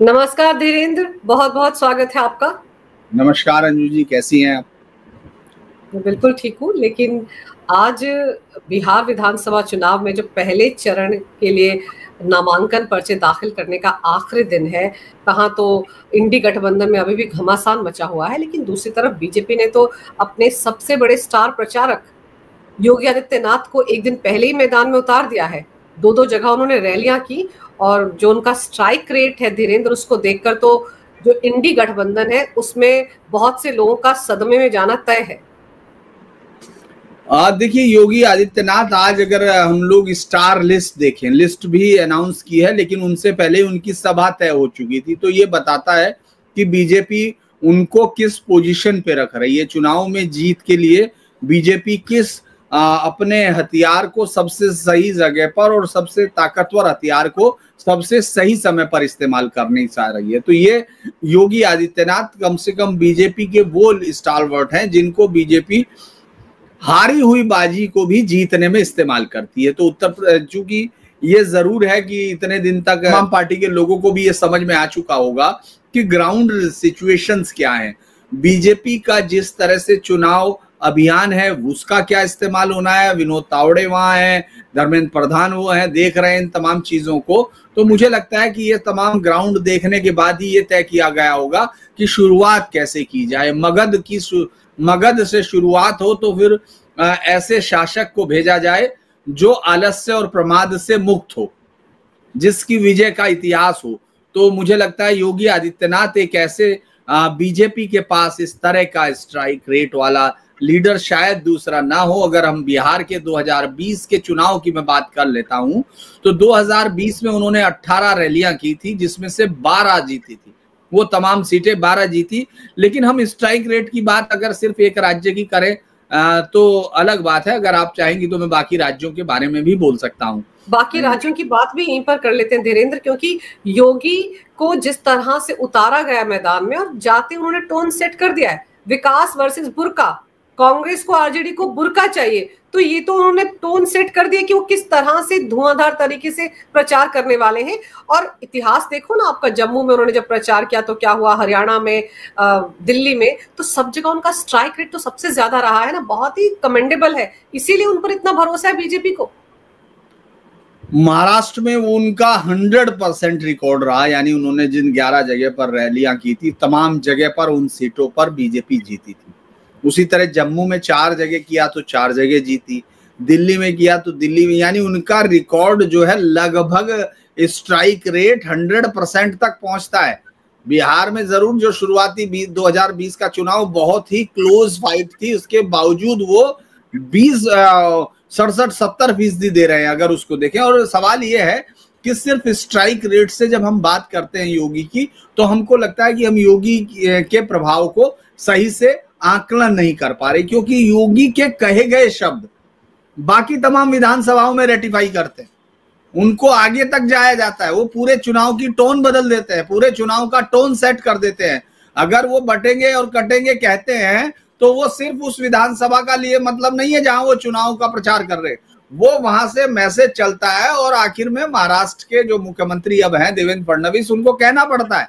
नमस्कार धीरेन्द्र, बहुत बहुत स्वागत है आपका। नमस्कार अंजू जी, कैसी हैं आप? मैं बिल्कुल ठीक हूँ, लेकिन आज बिहार विधानसभा चुनाव में जो पहले चरण के लिए नामांकन पर्चे दाखिल करने का आखिरी दिन है, कहाँ तो इंडी गठबंधन में अभी भी घमासान मचा हुआ है, लेकिन दूसरी तरफ बीजेपी ने तो अपने सबसे बड़े स्टार प्रचारक योगी आदित्यनाथ को एक दिन पहले ही मैदान में उतार दिया है। दो दो जगह उन्होंने रैलियां की और जो उनका स्ट्राइक रेट है धीरेन्द्र, उसको देखकर तो जो इंडी गठबंधन है उसमें बहुत से लोगों का सदमे में जाना तय है। देखिए, योगी आदित्यनाथ आज अगर हम लोग स्टार लिस्ट देखें, लिस्ट भी अनाउंस की है, लेकिन उनसे पहले उनकी सभा तय हो चुकी थी। तो ये बताता है कि बीजेपी उनको किस पोजीशन पे रख रही है चुनाव में जीत के लिए। बीजेपी किस अपने हथियार को सबसे सही जगह पर और सबसे ताकतवर हथियार को सबसे सही समय पर इस्तेमाल करनी चाह रही है। तो ये योगी आदित्यनाथ कम से कम बीजेपी के वो स्टालवर्ट हैं जिनको बीजेपी हारी हुई बाजी को भी जीतने में इस्तेमाल करती है। तो उत्तर, चूंकि ये जरूर है कि इतने दिन तक तमाम पार्टी के लोगों को भी ये समझ में आ चुका होगा कि ग्राउंड सिचुएशंस क्या हैं, बीजेपी का जिस तरह से चुनाव अभियान है उसका क्या इस्तेमाल होना है। विनोद तावड़े वहां है, धर्मेंद्र प्रधान वो है, देख रहे हैं इन तमाम चीजों को। तो मुझे लगता है कि ये तमाम ग्राउंड देखने के बाद ही ये तय किया गया होगा कि शुरुआत कैसे की जाए। मगध से शुरुआत हो तो फिर ऐसे शासक को भेजा जाए जो आलस्य और प्रमाद से मुक्त हो, जिसकी विजय का इतिहास हो। तो मुझे लगता है योगी आदित्यनाथ एक ऐसे बीजेपी के पास इस तरह का स्ट्राइक रेट वाला लीडर शायद दूसरा ना हो। अगर हम बिहार के 2020 के चुनाव की मैं बात कर लेता हूं तो 2020 में उन्होंने 18 रैलियां की थी, जिसमें से 12 जीती थी, वो तमाम सीटें 12 जीती। लेकिन हम स्ट्राइक रेट की बात अगर सिर्फ एक राज्य की करें तो अलग बात है। अगर आप चाहेंगी तो मैं बाकी राज्यों के बारे में भी बोल सकता हूँ। बाकी राज्यों की बात भी यहीं पर कर लेते हैं धीरेन्द्र, क्योंकि योगी को जिस तरह से उतारा गया मैदान में और जाते उन्होंने टोन सेट कर दिया है, विकास वर्सेस बुर्का, कांग्रेस को आरजेडी को बुर्का चाहिए। तो ये तो उन्होंने टोन सेट कर दिया कि वो किस तरह से धुआंधार तरीके से प्रचार करने वाले हैं। और इतिहास देखो ना आपका, जम्मू में उन्होंने जब प्रचार किया तो क्या हुआ, हरियाणा में, दिल्ली में, तो सब जगह उनका स्ट्राइक रेट तो सबसे ज्यादा रहा है ना। बहुत ही कमेंडेबल है, इसीलिए उन पर इतना भरोसा है बीजेपी को। महाराष्ट्र में उनका 100% रिकॉर्ड रहा, यानी उन्होंने जिन 11 जगह पर रैलियां की थी तमाम जगह पर उन सीटों पर बीजेपी जीती थी। उसी तरह जम्मू में 4 जगह किया तो 4 जगह जीती, दिल्ली में किया तो दिल्ली में, यानी उनका रिकॉर्ड जो है लगभग स्ट्राइक रेट 100% तक पहुंचता है। बिहार में जरूर जो शुरुआती 2020 का चुनाव बहुत ही क्लोज फाइट थी, उसके बावजूद वो 67-70% दे रहे हैं अगर उसको देखें। और सवाल ये है कि सिर्फ स्ट्राइक रेट से जब हम बात करते हैं योगी की, तो हमको लगता है कि हम योगी के प्रभाव को सही से आकलन नहीं कर पा रहे, क्योंकि योगी के कहे गए शब्द बाकी तमाम विधानसभाओं में रेटिफाई करते हैं, उनको आगे तक जाया जाता है, वो पूरे चुनाव की टोन बदल देते हैं, पूरे चुनाव का टोन सेट कर देते हैं। अगर वो बटेंगे और कटेंगे कहते हैं तो वो सिर्फ उस विधानसभा का लिए मतलब नहीं है जहां वो चुनाव का प्रचार कर रहे, वो वहां से मैसेज चलता है। और आखिर में महाराष्ट्र के जो मुख्यमंत्री अब हैं देवेंद्र फडणवीस, उनको कहना पड़ता है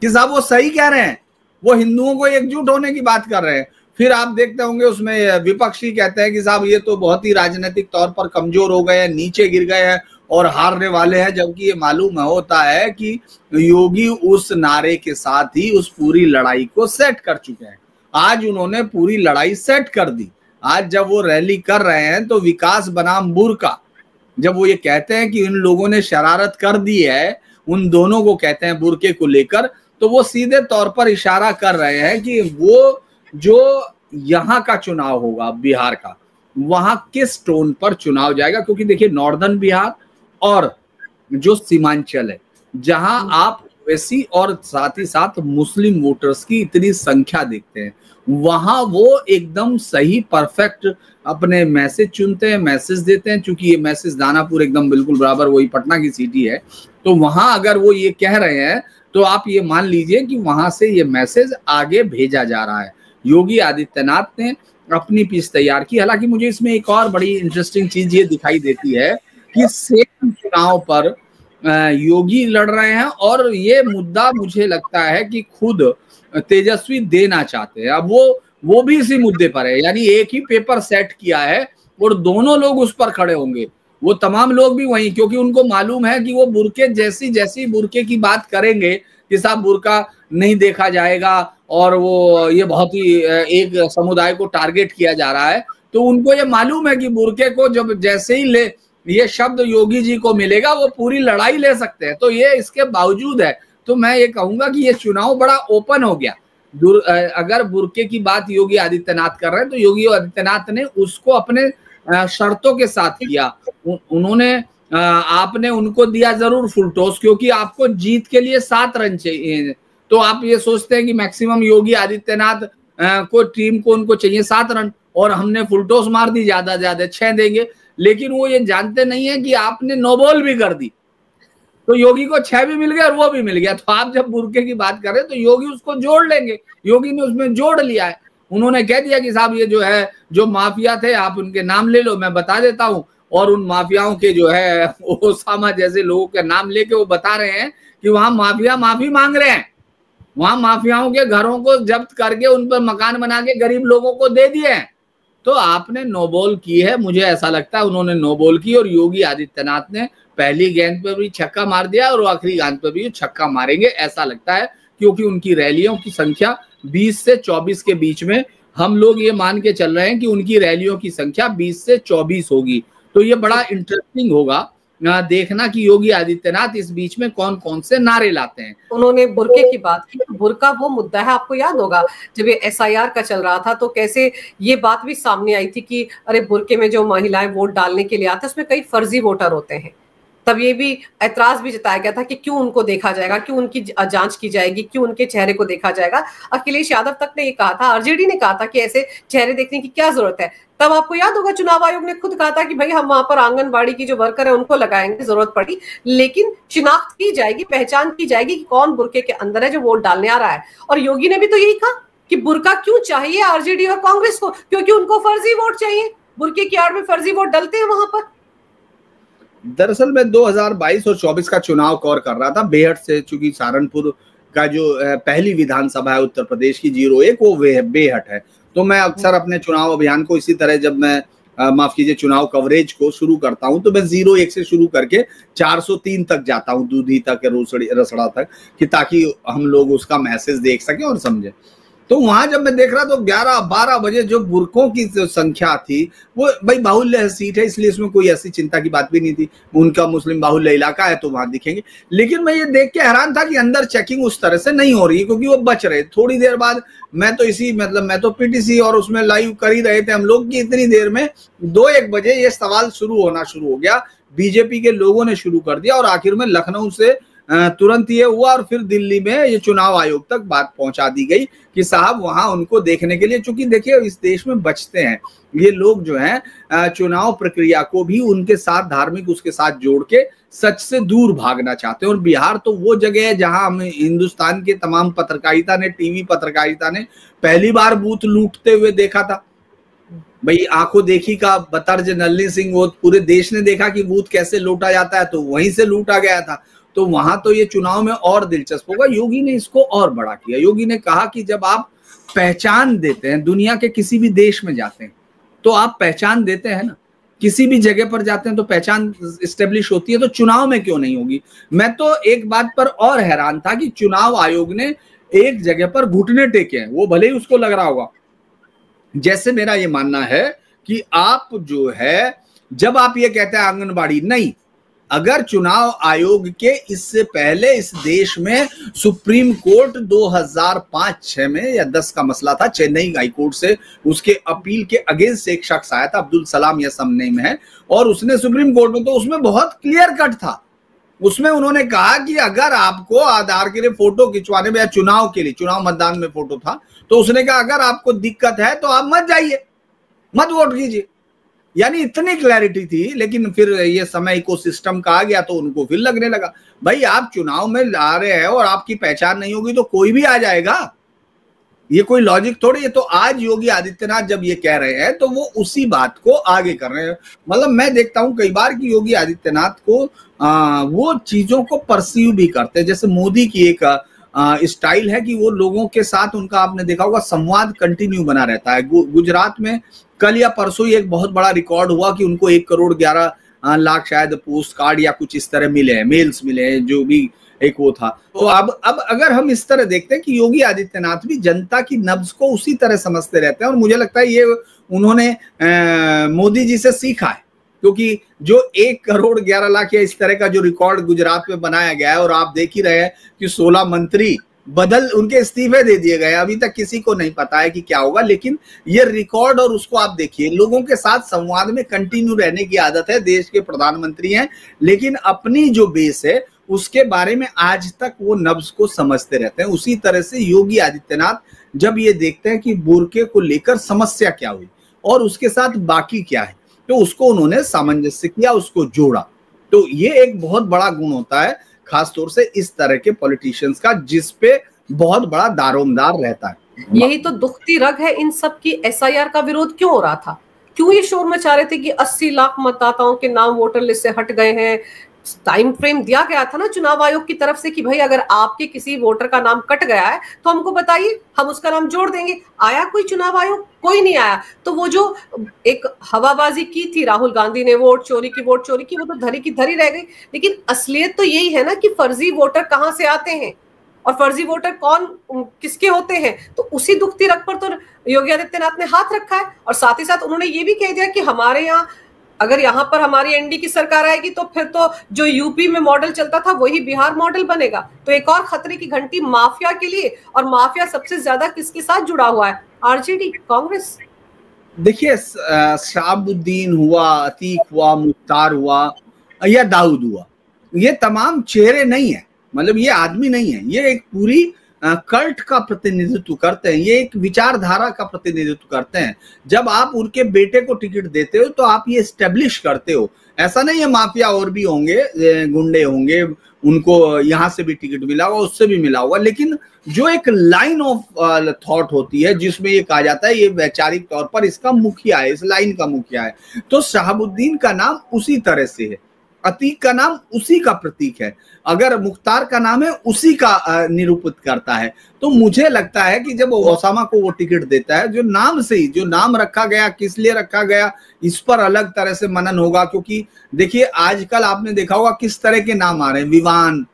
कि साहब वो सही कह रहे हैं, वो हिंदुओं को एकजुट होने की बात कर रहे हैं। फिर आप देखते होंगे उसमें विपक्षी कहते हैं कि साहब ये तो बहुत ही राजनीतिक तौर पर कमजोर हो गए हैं, नीचे गिर गए हैं और हारने वाले हैं, जबकि ये मालूम होता है कि योगी उस नारे के साथ ही उस पूरी लड़ाई को सेट कर चुके हैं। आज उन्होंने पूरी लड़ाई सेट कर दी। आज जब वो रैली कर रहे हैं तो विकास बनाम बुर्का, जब वो ये कहते हैं कि इन लोगों ने शरारत कर दी है, उन दोनों को कहते हैं बुर्के को लेकर, तो वो सीधे तौर पर इशारा कर रहे हैं कि वो जो यहाँ का चुनाव होगा बिहार का, वहां किस टोन पर चुनाव जाएगा। क्योंकि देखिए, नॉर्दर्न बिहार और जो सीमांचल है, जहां आप ओवैसी और साथ ही साथ मुस्लिम वोटर्स की इतनी संख्या देखते हैं, वहां वो एकदम सही परफेक्ट अपने मैसेज चुनते हैं, मैसेज देते हैं। चूंकि ये मैसेज दानापुर एकदम बिल्कुल बराबर वही पटना की सिटी है, तो वहां अगर वो ये कह रहे हैं तो आप ये मान लीजिए कि वहां से ये मैसेज आगे भेजा जा रहा है। योगी आदित्यनाथ ने अपनी पिच तैयार की। हालांकि मुझे इसमें एक और बड़ी इंटरेस्टिंग चीज ये दिखाई देती है कि सेम चुनाव पर योगी लड़ रहे हैं और ये मुद्दा मुझे लगता है कि खुद तेजस्वी देना चाहते हैं। अब वो भी इसी मुद्दे पर है, यानी एक ही पेपर सेट किया है और दोनों लोग उस पर खड़े होंगे, वो तमाम लोग भी वहीं, क्योंकि उनको मालूम है कि वो बुर्के जैसी बुर्के की बात करेंगे कि साहब बुर्का नहीं देखा जाएगा और वो ये बहुत ही एक समुदाय को टारगेट किया जा रहा है, तो उनको ये मालूम है कि बुर्के को जब जैसे ही ले ये शब्द योगी जी को मिलेगा वो पूरी लड़ाई ले सकते हैं। तो ये इसके बावजूद है, तो मैं ये कहूंगा कि ये चुनाव बड़ा ओपन हो गया। अगर बुर्के की बात योगी आदित्यनाथ कर रहे हैं तो योगी आदित्यनाथ ने उसको अपने शर्तों के साथ किया। उन्होंने आपने उनको दिया जरूर फुल टॉस, क्योंकि आपको जीत के लिए 7 रन चाहिए, तो आप ये सोचते हैं कि मैक्सिमम योगी आदित्यनाथ को टीम को उनको चाहिए 7 रन और हमने फुल टॉस मार दी, ज्यादा ज्यादा 6 देंगे, लेकिन वो ये जानते नहीं है कि आपने नो बॉल भी कर दी तो योगी को 6 भी मिल गया और वो भी मिल गया। तो आप जब बुर्के की बात कर रहे हैं तो योगी उसको जोड़ लेंगे, योगी ने उसमें जोड़ लिया है। उन्होंने कह दिया कि साहब ये जो है जो माफिया थे आप उनके नाम ले लो, मैं बता देता हूं, और उन माफियाओं के जो है ओसामा जैसे लोगों के नाम लेके वो बता रहे हैं कि वहां माफिया माफी मांग रहे हैं, वहां माफियाओं के घरों को जब्त करके उन पर मकान बना के गरीब लोगों को दे दिए हैं। तो आपने नो बॉल की है, मुझे ऐसा लगता है उन्होंने नो बॉल की, और योगी आदित्यनाथ ने पहली गेंद पर भी छक्का मार दिया और आखिरी गेंद पर भी छक्का मारेंगे ऐसा लगता है, क्योंकि उनकी रैलियों की संख्या 20 से 24 के बीच में, हम लोग ये मान के चल रहे हैं कि उनकी रैलियों की संख्या 20 से 24 होगी। तो ये बड़ा इंटरेस्टिंग होगा देखना कि योगी आदित्यनाथ इस बीच में कौन कौन से नारे लाते हैं। उन्होंने बुर्के की बात की, बुर्का वो मुद्दा है, आपको याद होगा जब ये SIR का चल रहा था तो कैसे ये बात भी सामने आई थी कि अरे बुर्के में जो महिलाएं वोट डालने के लिए आते हैं उसमें कई फर्जी वोटर होते हैं। तब ये भी ऐतराज भी जताया गया था कि क्यों उनको देखा जाएगा, क्यों उनकी जांच की जाएगी, क्यों उनके चेहरे को देखा जाएगा। अखिलेश यादव तक ने ये कहा था, RJD ने कहा था कि ऐसे चेहरे देखने की क्या जरूरत है। तब आपको याद होगा चुनाव आयोग ने खुद कहा था कि भाई हम वहां पर आंगनबाड़ी की जो वर्कर है उनको लगाएंगे जरूरत पड़ी, लेकिन शिनाख्त की जाएगी, पहचान की जाएगी कि कौन बुर्के के अंदर है जो वोट डालने आ रहा है। और योगी ने भी तो यही कहा कि बुर्का क्यों चाहिए RJD और कांग्रेस को, क्योंकि उनको फर्जी वोट चाहिए, बुर्के की आड़ में फर्जी वोट डलते हैं वहां पर। दरअसल मैं 2022 और 24 का चुनाव कवर कर रहा था बेहट से, चूंकि सहारनपुर का जो पहली विधानसभा है उत्तर प्रदेश की 01 वो बेहट है, तो मैं अक्सर अपने चुनाव अभियान को इसी तरह जब मैं माफ कीजिए चुनाव कवरेज को शुरू करता हूं तो मैं 01 से शुरू करके 403 तक जाता हूं, दूधी तक, रसड़ा तक, कि ताकि हम लोग उसका मैसेज देख सके और समझे। तो वहां जब मैं देख रहा तो 11-12 बजे जो बुर्कों की जो संख्या थी वो, भाई बाहुल्य सीट है इसलिए इसमें कोई ऐसी चिंता की बात भी नहीं थी, उनका मुस्लिम बाहुल्य इलाका है तो वहां दिखेंगे, लेकिन मैं ये देख के हैरान था कि अंदर चेकिंग उस तरह से नहीं हो रही क्योंकि वो बच रहे। थोड़ी देर बाद मैं तो PTC और उसमें लाइव कर ही रहे थे हम लोग कि इतनी देर में 2-1 बजे ये सवाल शुरू हो गया, बीजेपी के लोगों ने शुरू कर दिया और आखिर में लखनऊ से तुरंत ये हुआ और फिर दिल्ली में ये चुनाव आयोग तक बात पहुंचा दी गई कि साहब वहां उनको देखने के लिए, चूंकि देखिए इस देश में बचते हैं ये लोग जो हैं चुनाव प्रक्रिया को भी उनके साथ धार्मिक उसके साथ जोड़ के सच से दूर भागना चाहते हैं। और बिहार तो वो जगह है जहां हम हिंदुस्तान के तमाम पत्रकारिता ने, टीवी पत्रकारिता ने पहली बार बूथ लूटते हुए देखा था। भाई आंखों देखी का बतर्ज नलिनी सिंह, वो पूरे देश ने देखा कि बूथ कैसे लूटा जाता है, तो वहीं से लूटा गया था। तो वहां तो ये चुनाव में और दिलचस्प होगा। योगी ने इसको और बड़ा किया, योगी ने कहा कि जब आप पहचान देते हैं, दुनिया के किसी भी देश में जाते हैं तो आप पहचान देते हैं ना, किसी भी जगह पर जाते हैं तो पहचान स्टेब्लिश होती है, तो चुनाव में क्यों नहीं होगी। मैं तो एक बात पर और हैरान था कि चुनाव आयोग ने एक जगह पर घुटने टेके हैं, वो भले ही उसको लग रहा होगा, जैसे मेरा ये मानना है कि आप जो है जब आप ये कहते हैं आंगनबाड़ी नहीं, अगर चुनाव आयोग के इससे पहले इस देश में सुप्रीम कोर्ट 2005-6 में या 10 का मसला था, चेन्नई हाई कोर्ट से उसके अपील के अगेंस्ट एक शख्स आया था, अब्दुल सलाम या सम नेम है, और उसने सुप्रीम कोर्ट में, तो उसमें बहुत क्लियर कट था, उसमें उन्होंने कहा कि अगर आपको आधार के लिए फोटो खिंचवाने में या चुनाव के लिए, चुनाव मतदान में फोटो था, तो उसने कहा अगर आपको दिक्कत है तो आप मत जाइए, मत वोट कीजिए। यानी इतनी क्लैरिटी थी, लेकिन फिर ये समय इकोसिस्टम का आ गया तो उनको फिर लगने लगा भाई आप चुनाव में आ रहे हैं और आपकी पहचान नहीं होगी तो कोई भी आ जाएगा, ये कोई लॉजिक थोड़ी है। तो आज योगी आदित्यनाथ जब ये कह रहे हैं तो वो उसी बात को आगे कर रहे हैं। मतलब मैं देखता हूं कई बार कि योगी आदित्यनाथ को वो चीजों को परसीव भी करते हैं। जैसे मोदी की एक स्टाइल है कि वो लोगों के साथ, उनका आपने देखा होगा, संवाद कंटिन्यू बना रहता है। गुजरात में कल या परसों ही एक बहुत बड़ा रिकॉर्ड हुआ कि उनको 1,11,00,000 शायद पोस्ट कार्ड या कुछ इस तरह मिले हैं, मेल्स मिले हैं, जो भी एक वो था। तो अब अगर हम इस तरह देखते हैं कि योगी आदित्यनाथ भी जनता की नब्ज को उसी तरह समझते रहते हैं, और मुझे लगता है ये उन्होंने मोदी जी से सीखा है। क्योंकि जो 1,11,00,000 या इस तरह का जो रिकॉर्ड गुजरात में बनाया गया है, और आप देख ही रहे हैं कि 16 मंत्री उनके इस्तीफे दे दिए गए। अभी तक किसी को नहीं पता है कि क्या होगा, लेकिन ये रिकॉर्ड, और उसको आप देखिए, लोगों के साथ संवाद में कंटिन्यू रहने की आदत है। देश के प्रधानमंत्री हैं, लेकिन अपनी जो बेस है उसके बारे में आज तक वो नब्ज को समझते रहते हैं। उसी तरह से योगी आदित्यनाथ जब ये देखते हैं कि बुर्के को लेकर समस्या क्या हुई और उसके साथ बाकी क्या है, तो उसको उन्होंने सामंजस्य किया, उसको जोड़ा। तो ये एक बहुत बड़ा गुण होता है, खासतौर से इस तरह के पॉलिटिशियंस का, जिस पे बहुत बड़ा दारोमदार रहता है। यही तो दुखती रग है इन सब की। एसआईआर का विरोध क्यों हो रहा था? क्यों ये शोर मचा रहे थे कि 80 लाख मतदाताओं के नाम वोटर लिस्ट से हट गए हैं? टाइम फ्रेम दिया गया था ना चुनाव आयोग की तरफ से कि भाई अगर आपके किसी वोटर का नाम कट गया है तो हमको बताइए, हम उसका नाम जोड़ देंगे। आया कोई चुनाव आयोग? कोई नहीं आया। तो वो जो एक हवाबाजी की थी राहुल गांधी ने, वोट चोरी की, वो तो धरी की धरी रह गई। लेकिन असलियत तो यही है ना कि फर्जी वोटर कहां से आते हैं और फर्जी वोटर कौन किसके होते हैं। तो उसी दुखती रग पर तो योगी आदित्यनाथ ने हाथ रखा है। और साथ ही साथ उन्होंने ये भी कह दिया कि हमारे यहाँ, अगर यहाँ पर हमारी एनडीए की सरकार आएगी तो फिर तो जो यूपी में मॉडल चलता था वही बिहार मॉडल बनेगा। तो एक और खतरे की घंटी माफिया के लिए। और माफिया सबसे ज्यादा किसके साथ जुड़ा हुआ है? आरजेडी, कांग्रेस। देखिए, शहाबुद्दीन हुआ, अतीक हुआ, मुख्तार हुआ या दाऊद हुआ, ये तमाम चेहरे नहीं है, मतलब ये आदमी नहीं है, ये एक पूरी कल्ट का प्रतिनिधित्व करते हैं, ये एक विचारधारा का प्रतिनिधित्व करते हैं। जब आप उनके बेटे को टिकट देते हो तो आप ये एस्टेब्लिश करते हो। ऐसा नहीं है माफिया और भी होंगे, गुंडे होंगे, उनको यहाँ से भी टिकट मिला होगा, उससे भी मिला होगा, लेकिन जो एक लाइन ऑफ थॉट होती है जिसमें ये कहा जाता है ये वैचारिक तौर पर इसका मुखिया है, इस लाइन का मुखिया है, तो शहाबुद्दीन का नाम उसी तरह से है, अतीक का नाम उसी का प्रतीक है, अगर मुख्तार का नाम है उसी का निरूपित करता है। तो मुझे लगता है कि जब ओसामा को वो टिकट देता है, जो नाम से ही, जो नाम रखा गया, किस लिए रखा गया, इस पर अलग तरह से मनन होगा। क्योंकि देखिए आजकल आपने देखा होगा किस तरह के नाम आ रहे हैं, विवान,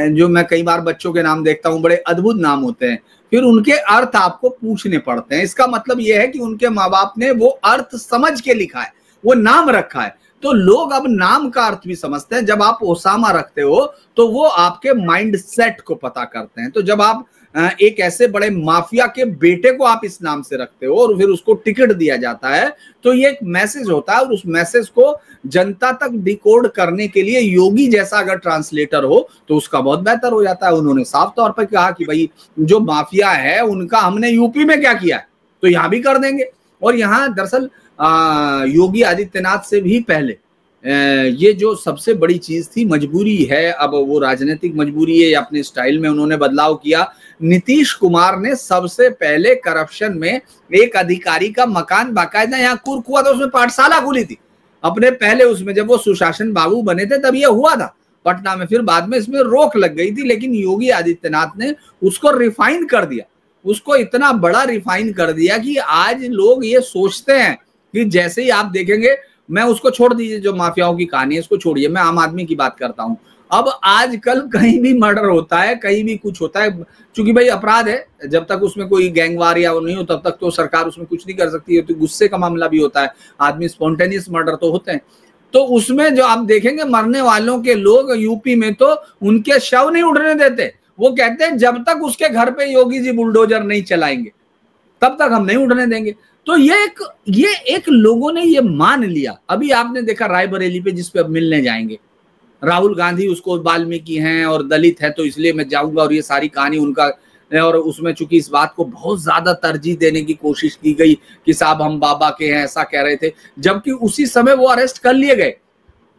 जो मैं कई बार बच्चों के नाम देखता हूँ, बड़े अद्भुत नाम होते हैं, फिर उनके अर्थ आपको पूछने पड़ते हैं। इसका मतलब यह है कि उनके माँ बाप ने वो अर्थ समझ के लिखा है, वो नाम रखा है। तो लोग अब नाम का अर्थ भी समझते हैं। जब आप ओसामा रखते हो तो वो आपके माइंड सेट को पता करते हैं। तो जब आप एक ऐसे बड़े माफिया के बेटे को आप इस नाम से रखते हो और फिर उसको टिकट दिया जाता है, तो ये एक मैसेज होता है, और उस मैसेज को जनता तक डिकोड करने के लिए योगी जैसा अगर ट्रांसलेटर हो तो उसका बहुत बेहतर हो जाता है। उन्होंने साफ तौर पर कहा कि भाई जो माफिया है उनका हमने यूपी में क्या किया है तो यहां भी कर देंगे। और यहाँ दरअसल योगी आदित्यनाथ से भी पहले ये जो सबसे बड़ी चीज थी, मजबूरी है, अब वो राजनीतिक मजबूरी है या अपने स्टाइल में उन्होंने बदलाव किया। नीतीश कुमार ने सबसे पहले करप्शन में एक अधिकारी का मकान बाकायदा यहाँ कुर्क हुआ था, उसमें पाठशाला खुली थी अपने पहले, उसमें जब वो सुशासन बाबू बने थे तब ये हुआ था पटना में। फिर बाद में इसमें रोक लग गई थी, लेकिन योगी आदित्यनाथ ने उसको रिफाइन कर दिया, उसको इतना बड़ा रिफाइन कर दिया कि आज लोग ये सोचते हैं कि जैसे ही आप देखेंगे, मैं उसको छोड़ दीजिए जो माफियाओं की कहानी है, उसको छोड़िए, मैं आम आदमी की बात करता हूं। अब आजकल कहीं भी मर्डर होता है, कहीं भी कुछ होता है, क्योंकि भाई अपराध है, जब तक उसमें कोई गैंगवार या वो नहीं हो तब तक तो सरकार उसमें कुछ नहीं कर सकती है। तो गुस्से का मामला भी होता है, आदमी स्पॉन्टेनियस मर्डर तो होते हैं। तो उसमें जो आप देखेंगे मरने वालों के लोग यूपी में तो उनके शव नहीं उड़ने देते, वो कहते हैं जब तक उसके घर पे योगी जी बुलडोजर नहीं चलाएंगे तब तक हम नहीं उड़ने देंगे। तो ये एक लोगों ने ये मान लिया। अभी आपने देखा रायबरेली पे, जिस पे अब मिलने जाएंगे राहुल गांधी, उसको वाल्मीकि हैं और दलित है तो इसलिए मैं जाऊंगा, और ये सारी कहानी उनका, और उसमें चूंकि इस बात को बहुत ज्यादा तरजीह देने की कोशिश की गई कि साहब हम बाबा के हैं, ऐसा कह रहे थे, जबकि उसी समय वो अरेस्ट कर लिए गए।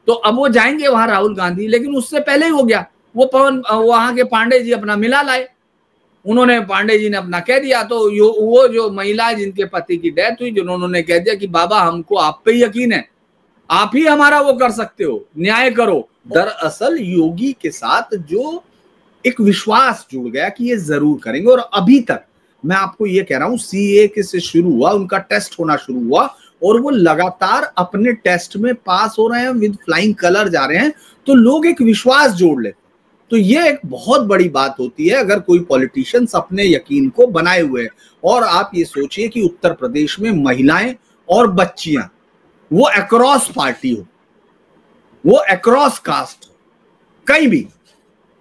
तो अब वो जाएंगे वहां राहुल गांधी, लेकिन उससे पहले ही हो गया, वो वहां के पांडे जी अपना मिला लाए, उन्होंने पांडे जी ने अपना कह दिया, तो वो जो महिला जिनके पति की डेथ हुई, जिन्होंने कह दिया कि बाबा हमको आप पे यकीन है, आप ही हमारा वो कर सकते हो, न्याय करो। दरअसल योगी के साथ जो एक विश्वास जुड़ गया कि ये जरूर करेंगे, और अभी तक मैं आपको ये कह रहा हूं, सीए के से शुरू हुआ, उनका टेस्ट होना शुरू हुआ और वो लगातार अपने टेस्ट में पास हो रहे हैं, विद फ्लाइंग कलर जा रहे हैं, तो लोग एक विश्वास जोड़ लेते। तो ये एक बहुत बड़ी बात होती है अगर कोई पॉलिटिशियंस अपने यकीन को बनाए हुए है। और आप ये सोचिए कि उत्तर प्रदेश में महिलाएं और बच्चियां, वो अक्रॉस पार्टी हो, वो अक्रॉस कास्ट हो, कहीं भी,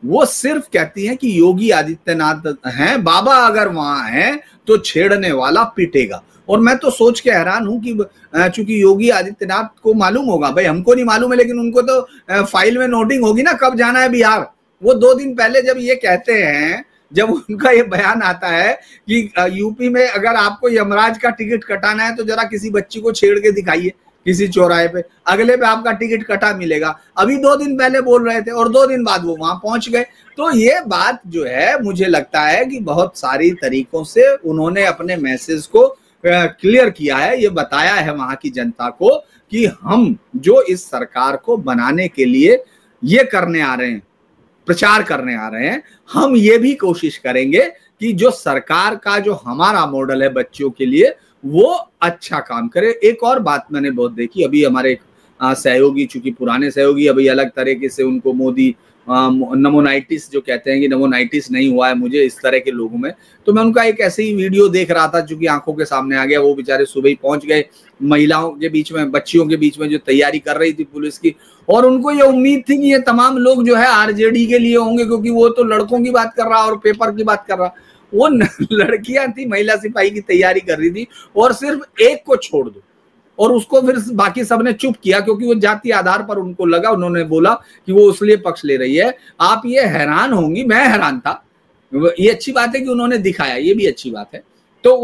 वो सिर्फ कहती हैं कि योगी आदित्यनाथ हैं, बाबा अगर वहां हैं तो छेड़ने वाला पिटेगा। और मैं तो सोच के हैरान हूं कि चूंकि योगी आदित्यनाथ को मालूम होगा, भाई हमको नहीं मालूम है, लेकिन उनको तो फाइल में नोटिंग होगी ना कब जाना है बिहार। वो 2 दिन पहले जब ये कहते हैं, जब उनका ये बयान आता है कि यूपी में अगर आपको यमराज का टिकट कटाना है तो जरा किसी बच्ची को छेड़ के दिखाइए किसी चौराहे पे, अगले पे आपका टिकट कटा मिलेगा। अभी 2 दिन पहले बोल रहे थे और 2 दिन बाद वो वहां पहुंच गए। तो ये बात जो है, मुझे लगता है कि बहुत सारी तरीकों से उन्होंने अपने मैसेज को क्लियर किया है, ये बताया है वहां की जनता को कि हम जो इस सरकार को बनाने के लिए ये करने आ रहे हैं, प्रचार करने आ रहे हैं, हम ये भी कोशिश करेंगे कि जो सरकार का जो हमारा मॉडल है बच्चों के लिए, वो अच्छा काम करे। एक और बात मैंने बहुत देखी, अभी हमारे सहयोगी, चूंकि पुराने सहयोगी, अभी अलग तरीके से उनको मोदी नमोनाइटिस जो कहते हैं कि नमोनाइटिस नहीं हुआ है मुझे इस तरह के लोगों में, तो मैं उनका एक ऐसे ही वीडियो देख रहा था जो कि आंखों के सामने आ गया। वो बेचारे सुबह ही पहुंच गए महिलाओं के बीच में, बच्चियों के बीच में जो तैयारी कर रही थी पुलिस की, और उनको ये उम्मीद थी कि ये तमाम लोग जो है आरजेडी के लिए होंगे, क्योंकि वो तो लड़कों की बात कर रहा और पेपर की बात कर रहा। वो लड़कियां थी, महिला सिपाही की तैयारी कर रही थी, और सिर्फ एक को छोड़ दो, और उसको फिर बाकी सबने चुप किया क्योंकि वो जाति आधार पर उनको लगा, उन्होंने बोला कि वो उसलिए पक्ष ले रही है। आप ये हैरान होंगी, मैं हैरान था। ये अच्छी बात है कि उन्होंने दिखाया, ये भी अच्छी बात है। तो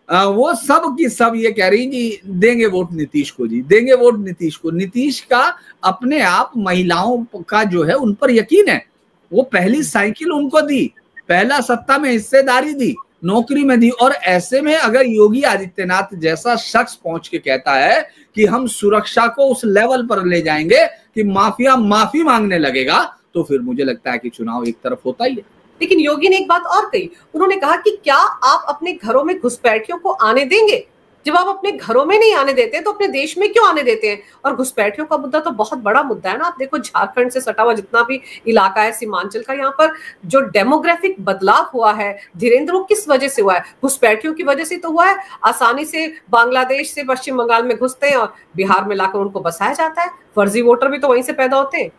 वो सब की सब ये कह रही कि देंगे वोट नीतीश को, जी देंगे वोट नीतीश को। नीतीश का अपने आप महिलाओं का जो है उन पर यकीन है, वो पहली साइकिल उनको दी, पहला सत्ता में हिस्सेदारी दी, नौकरी में दी। और ऐसे में अगर योगी आदित्यनाथ जैसा शख्स पहुंच के कहता है कि हम सुरक्षा को उस लेवल पर ले जाएंगे कि माफिया माफी मांगने लगेगा, तो फिर मुझे लगता है कि चुनाव एक तरफ होता ही है। लेकिन योगी ने एक बात और कही, उन्होंने कहा कि क्या आप अपने घरों में घुसपैठियों को आने देंगे? जब आप अपने घरों में नहीं आने देते तो अपने देश में क्यों आने देते हैं? और घुसपैठियों का मुद्दा तो बहुत बड़ा मुद्दा है ना। आप देखो झारखंड से सटा हुआ जितना भी इलाका है सीमांचल का, यहाँ पर जो डेमोग्राफिक बदलाव हुआ है धीरेन्द्र, वो किस वजह से हुआ है? घुसपैठियों की वजह से तो हुआ है। आसानी से बांग्लादेश से पश्चिम बंगाल में घुसते हैं और बिहार में लाकर उनको बसाया जाता है। फर्जी वोटर भी तो वहीं से पैदा होते हैं।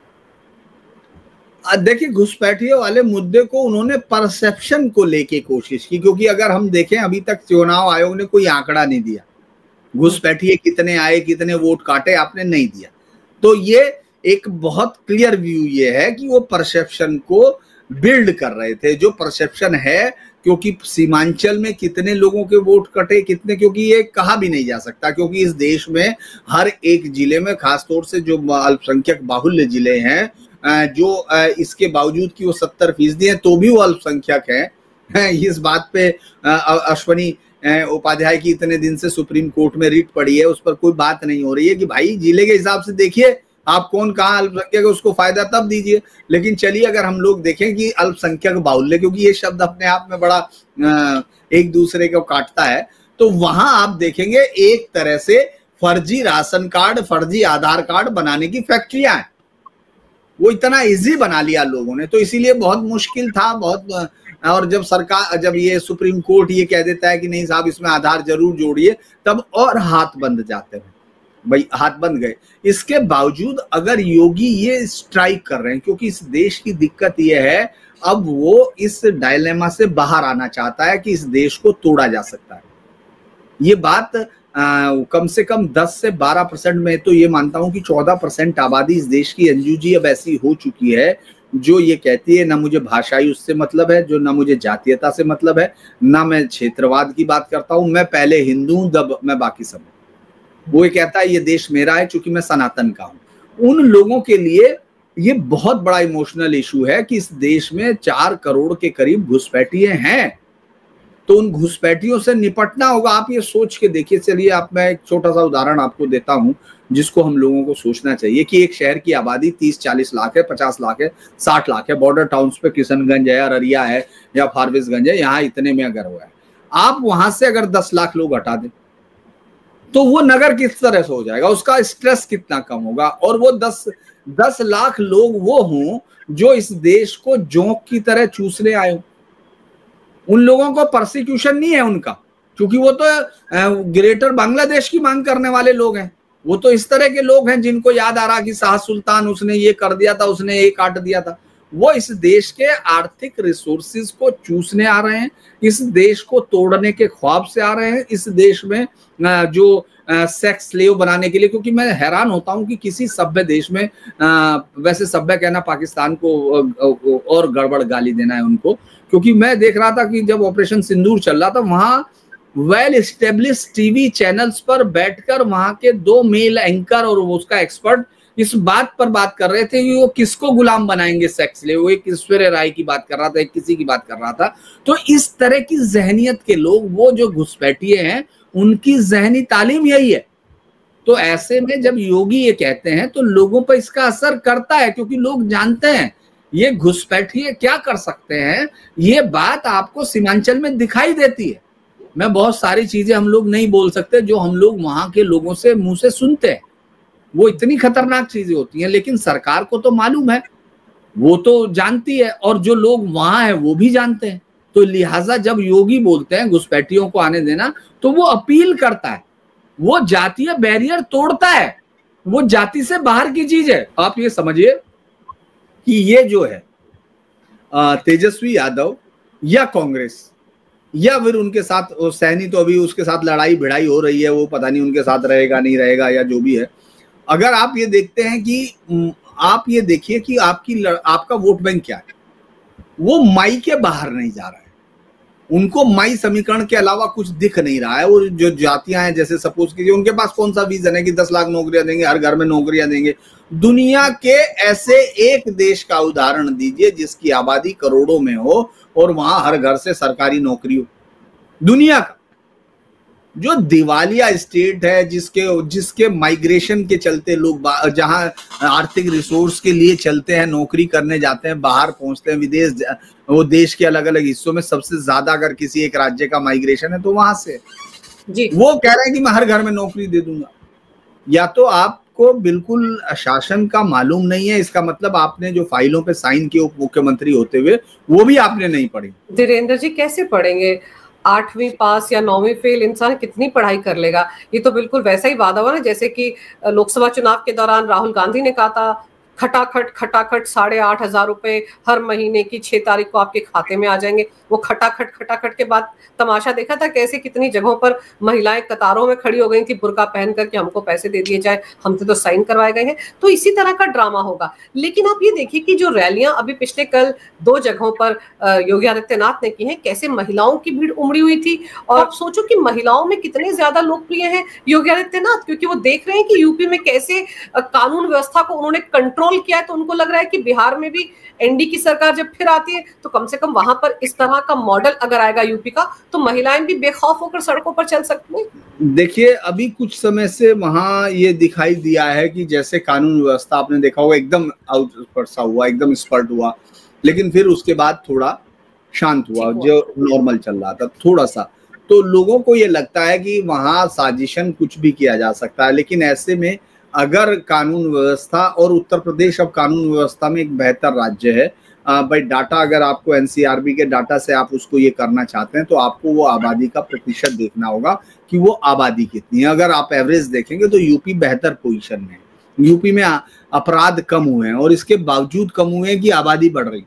देखिए, घुसपैठियों वाले मुद्दे को उन्होंने परसेप्शन को लेके कोशिश की, क्योंकि अगर हम देखें अभी तक चुनाव आयोग ने कोई आंकड़ा नहीं दिया, घुसपैठिए कितने आए, कितने वोट काटे, आपने नहीं दिया। तो ये एक बहुत क्लियर व्यू ये है कि वो परसेप्शन को बिल्ड कर रहे थे। जो परसेप्शन है, क्योंकि सीमांचल में कितने लोगों के वोट कटे कितने, क्योंकि ये कहा भी नहीं जा सकता, क्योंकि इस देश में हर एक जिले में, खासतौर से जो अल्पसंख्यक बाहुल्य जिले हैं, जो इसके बावजूद कि वो 70% हैं तो भी वो अल्पसंख्यक हैं। इस बात पे अश्वनी उपाध्याय की इतने दिन से सुप्रीम कोर्ट में रिट पड़ी है, उस पर कोई बात नहीं हो रही है कि भाई जिले के हिसाब से देखिए आप कौन कहाँ अल्पसंख्यक है, उसको फायदा तब दीजिए। लेकिन चलिए अगर हम लोग देखें कि अल्पसंख्यक बाहुल्य, क्योंकि ये शब्द अपने आप में बड़ा एक दूसरे को काटता है, तो वहां आप देखेंगे एक तरह से फर्जी राशन कार्ड, फर्जी आधार कार्ड बनाने की फैक्ट्रियां हैं। वो इतना इजी बना लिया लोगों ने, तो इसीलिए बहुत मुश्किल था बहुत। और जब ये सुप्रीम कोर्ट ये कह देता है कि नहीं साहब इसमें आधार जरूर जोड़िए, तब और हाथ बंद जाते हैं, भाई हाथ बंद गए। इसके बावजूद अगर योगी ये स्ट्राइक कर रहे हैं, क्योंकि इस देश की दिक्कत ये है, अब वो इस डायलेमा से बाहर आना चाहता है कि इस देश को तोड़ा जा सकता है। ये बात कम से कम 10 से 12% में, तो ये मानता हूं कि 14% आबादी इस देश की अंजू जी अब ऐसी हो चुकी है जो ये कहती है ना मुझे भाषाई उससे मतलब है, जो ना मुझे जातीयता से मतलब है, ना मैं क्षेत्रवाद की बात करता हूं, मैं पहले हिंदू हूं तब मैं बाकी सब हूं। वो ये कहता है ये देश मेरा है चूंकि मैं सनातन का हूं। उन लोगों के लिए ये बहुत बड़ा इमोशनल इशू है कि इस देश में 4 करोड़ के करीब घुसपैठिए हैं, तो उन घुसपैठियों से निपटना होगा। आप ये सोच के देखिए, चलिए आप, मैं एक छोटा सा उदाहरण आपको देता हूं जिसको हम लोगों को सोचना चाहिए कि एक शहर की आबादी 30-40 लाख है, 50 लाख है, 60 लाख है, बॉर्डर टाउन्स पे किशनगंज है, अररिया है या फारबिसगंज है, यहाँ इतने में अगर हुआ है, आप वहां से अगर 10 लाख लोग हटा दें तो वो नगर किस तरह से हो जाएगा, उसका स्ट्रेस कितना कम होगा। और वो 10 लाख लोग वो हों जो इस देश को जोंक की तरह चूसने आए, उन लोगों को प्रोसिक्यूशन नहीं है उनका, क्योंकि वो तो ग्रेटर बांग्लादेश की मांग करने वाले लोग हैं। वो तो इस तरह के लोग हैं जिनको याद आ रहा कि शाह सुल्तान उसने ये कर दिया था, उसने ये काट दिया था। वो इस देश के आर्थिक रिसोर्सेज को चूसने आ रहे हैं, इस देश को तोड़ने के ख्वाब से आ रहे हैं, इस देश में जो सेक्स स्लेव बनाने के लिए। क्योंकि मैं हैरान होता हूं कि किसी सभ्य देश में, वैसे सभ्य कहना पाकिस्तान को और गड़बड़ गाली देना है उनको, क्योंकि मैं देख रहा था कि जब ऑपरेशन सिंदूर चल रहा था, वहां वेल एस्टेब्लिश टीवी चैनल्स पर बैठकर वहां के 2 मेल एंकर और उसका एक्सपर्ट इस बात पर बात कर रहे थे कि वो किसको गुलाम बनाएंगे सेक्स ले। वो एक ऐश्वर्या राय की बात कर रहा था, एक किसी की बात कर रहा था। तो इस तरह की जहनियत के लोग, वो जो घुसपैठिए हैं, उनकी जहनी तालीम यही है। तो ऐसे में जब योगी ये कहते हैं तो लोगों पर इसका असर करता है, क्योंकि लोग जानते हैं ये घुसपैठिए क्या कर सकते हैं। ये बात आपको सीमांचल में दिखाई देती है। मैं बहुत सारी चीजें हम लोग नहीं बोल सकते जो हम लोग वहां के लोगों से मुंह से सुनते हैं, वो इतनी खतरनाक चीजें होती हैं, लेकिन सरकार को तो मालूम है, वो तो जानती है, और जो लोग वहां हैं वो भी जानते हैं। तो लिहाजा जब योगी बोलते हैं घुसपैठियों को आने देना, तो वो अपील करता है, वो जातीय बैरियर तोड़ता है, वो जाति से बाहर की चीज है। आप ये समझिए कि ये जो है तेजस्वी यादव या कांग्रेस या फिर उनके साथ सैनी, तो अभी उसके साथ लड़ाई भिड़ाई हो रही है, वो पता नहीं उनके साथ रहेगा नहीं रहेगा या जो भी है। अगर आप ये देखते हैं कि आप ये देखिए कि आपका वोट बैंक क्या है, वो माई के बाहर नहीं जा रहा है, उनको माई समीकरण के अलावा कुछ दिख नहीं रहा है। वो जो जातियां हैं, जैसे सपोज कीजिए उनके पास कौन सा विजन है कि 10 लाख नौकरियां देंगे, हर घर में नौकरियां देंगे। दुनिया के ऐसे एक देश का उदाहरण दीजिए जिसकी आबादी करोड़ों में हो और वहां हर घर से सरकारी नौकरी हो। दुनिया का जो दिवालिया स्टेट है, जिसके माइग्रेशन के चलते लोग जहां आर्थिक रिसोर्स के लिए चलते हैं, नौकरी करने जाते हैं, बाहर पहुंचते हैं, विदेश, वो देश के अलग अलग हिस्सों में सबसे ज्यादा अगर किसी एक राज्य का माइग्रेशन है तो वहां से जी। वो कह रहे हैं कि मैं हर घर में नौकरी दे दूंगा। या तो आपको बिल्कुल शासन का मालूम नहीं है, इसका मतलब आपने जो फाइलों पे साइन किए उप मुख्यमंत्री होते हुए, वो भी आपने नहीं पढ़ी। धीरेन्द्र जी, कैसे पढ़ेंगे? 8वीं पास या 9वीं फेल इंसान कितनी पढ़ाई कर लेगा? ये तो बिल्कुल वैसा ही वादा हुआ ना, जैसे कि लोकसभा चुनाव के दौरान राहुल गांधी ने कहा था खटाखट 8,500 रुपए हर महीने की 6 तारीख को आपके खाते में आ जाएंगे। वो खटाखट के बाद तमाशा देखा था कैसे कितनी जगहों पर महिलाएं कतारों में खड़ी हो गई थी बुर्का पहन करके, हमको पैसे दे दिए जाए, हमसे तो साइन करवाए गए हैं। तो इसी तरह का ड्रामा होगा। लेकिन आप ये देखिए कि जो रैलियां अभी पिछले कल 2 जगहों पर योगी आदित्यनाथ ने की हैं, कैसे महिलाओं की भीड़ उमड़ी हुई थी। और आप सोचो कि महिलाओं में कितने ज्यादा लोकप्रिय हैं योगी आदित्यनाथ, क्योंकि वो देख रहे हैं कि यूपी में कैसे कानून व्यवस्था को उन्होंने कंट्रोल किया है। तो उनको लग रहा है कि बिहार में भी एनडी की सरकार जब फिर आती है तो कम से कम वहां पर इस तरह का मॉडल अगर आएगा यूपी का, तो महिलाएं भी बेखौफ होकर सड़कों पर चल सकती हैं। देखिए, अभी कुछ समय से वहां ये दिखाई दिया है कि जैसे कानून व्यवस्था आपने देखा होगा एकदम आउटपर्सा हुआ, एकदम स्पर्ट हुआ, लेकिन फिर उसके बाद थोड़ा शांत हुआ, जो नॉर्मल चल रहा था थोड़ा सा। तो लोगों को ये लगता है कि वहां साजिशन कुछ भी किया जा सकता है। लेकिन ऐसे में अगर कानून व्यवस्था, और उत्तर प्रदेश अब कानून व्यवस्था में एक बेहतर राज्य है भाई, डाटा अगर आपको एनसीआरबी के डाटा से आप उसको ये करना चाहते हैं तो आपको वो आबादी का प्रतिशत देखना होगा कि वो आबादी कितनी है। अगर आप एवरेज देखेंगे तो यूपी बेहतर पोजीशन में है। यूपी में अपराध कम हुए हैं, और इसके बावजूद कम हुए हैं कि आबादी बढ़ रही,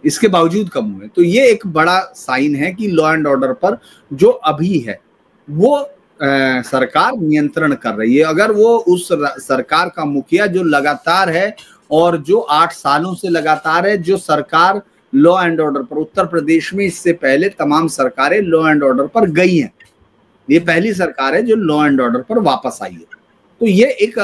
इसके बावजूद कम हुए। तो ये एक बड़ा साइन है कि लॉ एंड ऑर्डर पर जो अभी है वो सरकार नियंत्रण कर रही है। अगर वो उस सरकार का मुखिया जो लगातार है और जो 8 सालों से लगातार है, जो सरकार लॉ एंड ऑर्डर पर, उत्तर प्रदेश में इससे पहले तमाम सरकारें लॉ एंड ऑर्डर पर गई हैं, ये पहली सरकार है जो लॉ एंड ऑर्डर पर वापस आई है। तो ये एक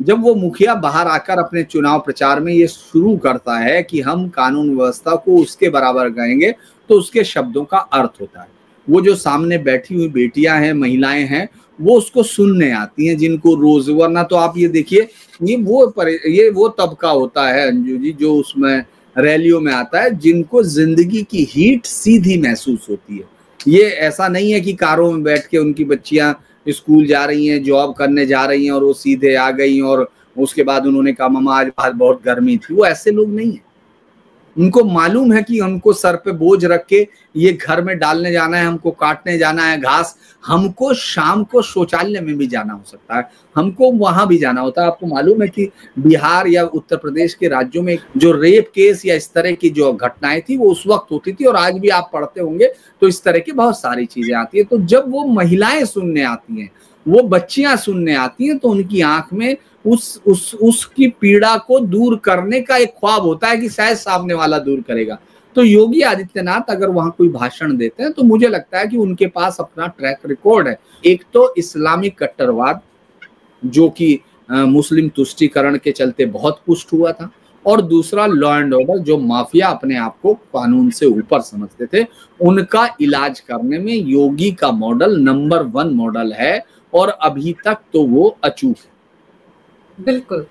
जब वो मुखिया बाहर आकर अपने चुनाव प्रचार में ये शुरू करता है कि हम कानून व्यवस्था को उसके बराबर कहेंगे, तो उसके शब्दों का अर्थ होता है। वो जो सामने बैठी हुई बेटियां हैं, महिलाएं हैं, वो उसको सुनने आती हैं, जिनको रोज, वरना तो आप ये देखिए, ये वो तबका होता है अंजू जी, जो उसमें रैलियों में आता है, जिनको जिंदगी की हीट सीधी महसूस होती है। ये ऐसा नहीं है कि कारों में बैठ के उनकी बच्चियां स्कूल जा रही हैं, जॉब करने जा रही हैं और वो सीधे आ गई और उसके बाद उन्होंने कहा मामा आज बाहर बहुत गर्मी थी। वो ऐसे लोग नहीं है। उनको मालूम है कि हमको सर पे बोझ रख के ये घर में डालने जाना है, हमको काटने जाना है घास, हमको शाम को शौचालय में भी जाना हो सकता है, हमको वहां भी जाना होता है। आपको मालूम है कि बिहार या उत्तर प्रदेश के राज्यों में जो रेप केस या इस तरह की जो घटनाएं थी वो उस वक्त होती थी, और आज भी आप पढ़ते होंगे तो इस तरह की बहुत सारी चीजें आती है। तो जब वो महिलाएं सुनने आती हैं, वो बच्चियां सुनने आती हैं, तो उनकी आंख में उसकी पीड़ा को दूर करने का एक ख्वाब होता है कि शायद सामने वाला दूर करेगा। तो योगी आदित्यनाथ अगर वहां कोई भाषण देते हैं तो मुझे लगता है कि उनके पास अपना ट्रैक रिकॉर्ड है। एक तो इस्लामिक कट्टरवाद जो कि मुस्लिम तुष्टीकरण के चलते बहुत पुष्ट हुआ था, और दूसरा लॉ एंड ऑर्डर, जो माफिया अपने आप को कानून से ऊपर समझते थे, उनका इलाज करने में योगी का मॉडल नंबर 1 मॉडल है, और अभी तक तो वो अचूक है। बिल्कुल।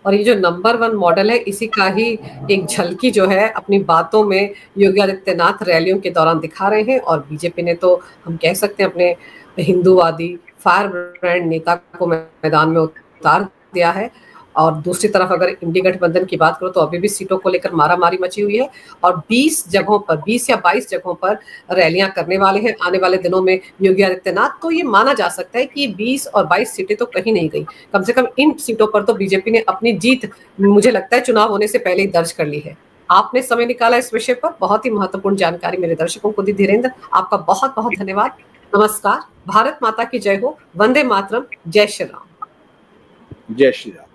और ये जो नंबर 1 मॉडल है, इसी का ही एक झलकी जो है अपनी बातों में योगी आदित्यनाथ रैलियों के दौरान दिखा रहे हैं। और बीजेपी ने तो हम कह सकते हैं अपने हिंदूवादी फायर ब्रांड नेता को मैदान में उतार दिया है। और दूसरी तरफ अगर इंडी गठबंधन की बात करो तो अभी भी सीटों को लेकर मारामारी मची हुई है, और 20 जगहों पर, 20 या 22 जगहों पर रैलियां करने वाले हैं आने वाले दिनों में योगी आदित्यनाथ। तो ये माना जा सकता है कि 20 और 22 सीटें तो कहीं नहीं गई, कम से कम इन सीटों पर तो बीजेपी ने अपनी जीत, मुझे लगता है, चुनाव होने से पहले ही दर्ज कर ली है। आपने समय निकाला इस विषय पर, बहुत ही महत्वपूर्ण जानकारी मेरे दर्शकों को दी। धीरेन्द्र, आपका बहुत बहुत धन्यवाद। नमस्कार। भारत माता की जय हो। वंदे मातरम। जय श्री राम। जय श्री राम।